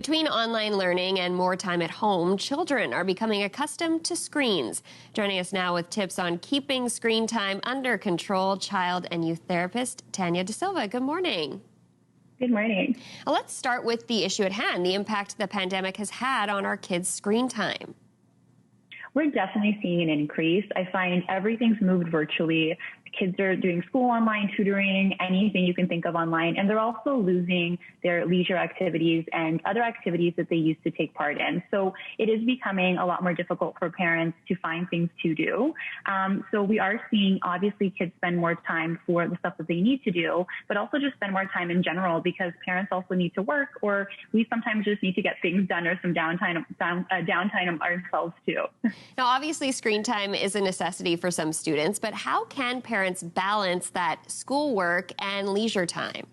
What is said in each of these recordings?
Between online learning and more time at home, children are becoming accustomed to screens. Joining us now with tips on keeping screen time under control, child and youth therapist Tania DaSilva. Good morning. Good morning. Well, let's start with the issue at hand, the impact the pandemic has had on our kids' screen time. We're definitely seeing an increase. I find everything's moved virtually. Kids are doing school online, tutoring, anything you can think of online, and they're also losing their leisure activities and other activities that they used to take part in. So it is becoming a lot more difficult for parents to find things to do. So we are seeing, obviously, kids spend more time for the stuff that they need to do, but also just spend more time in general because parents also need to work, or we sometimes just need to get things done or some downtime ourselves too. Now, obviously, screen time is a necessity for some students, but how can parents balance that schoolwork and leisure time?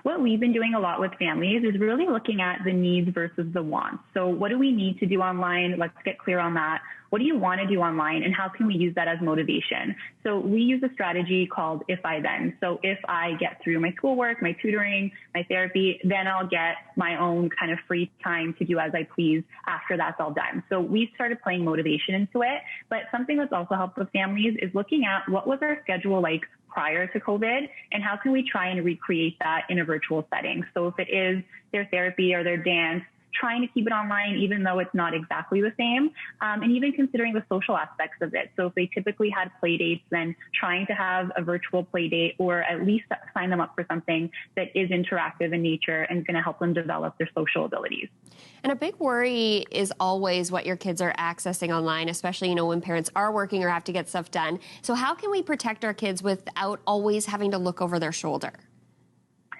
What we've been doing a lot with families is really looking at the needs versus the wants. So what do we need to do online? Let's get clear on that. What do you want to do online, and how can we use that as motivation? So we use a strategy called if I then. So if I get through my schoolwork, my tutoring, my therapy, then I'll get my own kind of free time to do as I please after that's all done. So we started playing motivation into it. But something that's also helped with families is looking at what was our schedule like prior to COVID, and how can we try and recreate that in a virtual setting? So if it is their therapy or their dance, trying to keep it online, even though it's not exactly the same, and even considering the social aspects of it. So if they typically had play dates, then trying to have a virtual play date, or at least sign them up for something that is interactive in nature and going to help them develop their social abilities. And a big worry is always what your kids are accessing online, especially, when parents are working or have to get stuff done. So how can we protect our kids without always having to look over their shoulder?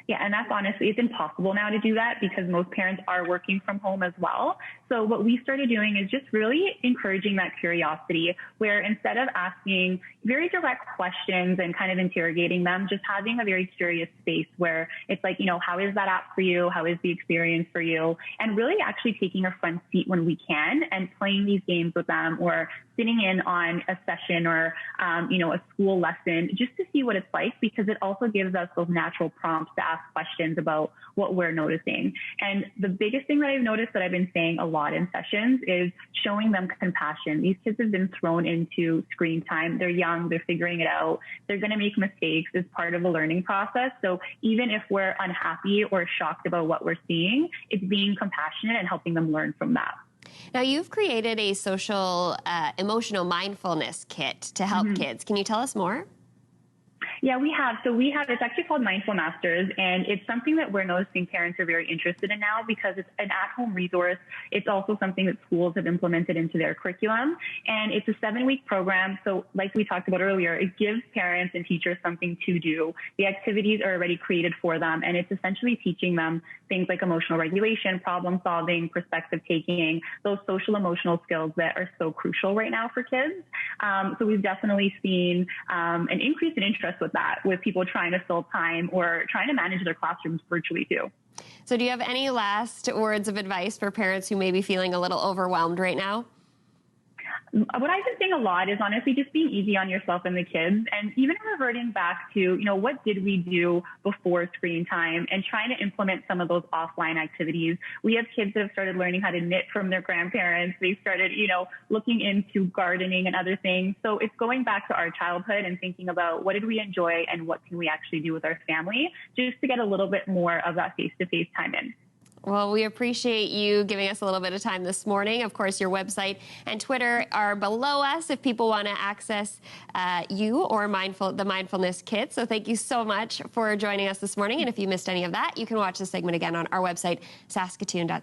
Yeah, and that's honestly, it's impossible now to do that because most parents are working from home as well. So what we started doing is just really encouraging that curiosity, where instead of asking very direct questions and kind of interrogating them, just having a very curious space where it's like, how is that app for you? How is the experience for you? And really actually taking a front seat when we can and playing these games with them, or sitting in on a session or, a school lesson just to see what it's like, because it also gives us those natural prompts to ask questions about what we're noticing. And the biggest thing that I've noticed that I've been saying a lot in sessions is showing them compassion. These kids have been thrown into screen time. They're young, they're figuring it out. They're going to make mistakes as part of the learning process. So even if we're unhappy or shocked about what we're seeing, it's being compassionate and helping them learn from that. Now, you've created a social emotional mindfulness kit to help kids. Can you tell us more? Yeah, we have. So it's actually called Mindful Masters, and it's something that we're noticing parents are very interested in now because it's an at-home resource. It's also something that schools have implemented into their curriculum, and it's a 7-week program. So like we talked about earlier, it gives parents and teachers something to do. The activities are already created for them, and it's essentially teaching them things like emotional regulation, problem solving, perspective taking, those social emotional skills that are so crucial right now for kids. So we've definitely seen an increase in interest with that, with people trying to fill time or trying to manage their classrooms virtually too. So do you have any last words of advice for parents who may be feeling a little overwhelmed right now? What I've been saying a lot is honestly just being easy on yourself and the kids, and even reverting back to, what did we do before screen time, and trying to implement some of those offline activities. We have kids that have started learning how to knit from their grandparents. They started, looking into gardening and other things. So it's going back to our childhood and thinking about what did we enjoy and what can we actually do with our family, just to get a little bit more of that face-to-face time in. Well, we appreciate you giving us a little bit of time this morning. Of course, your website and Twitter are below us if people want to access you or the Mindfulness Kit. So thank you so much for joining us this morning. And if you missed any of that, you can watch the segment again on our website, saskatoon.ca.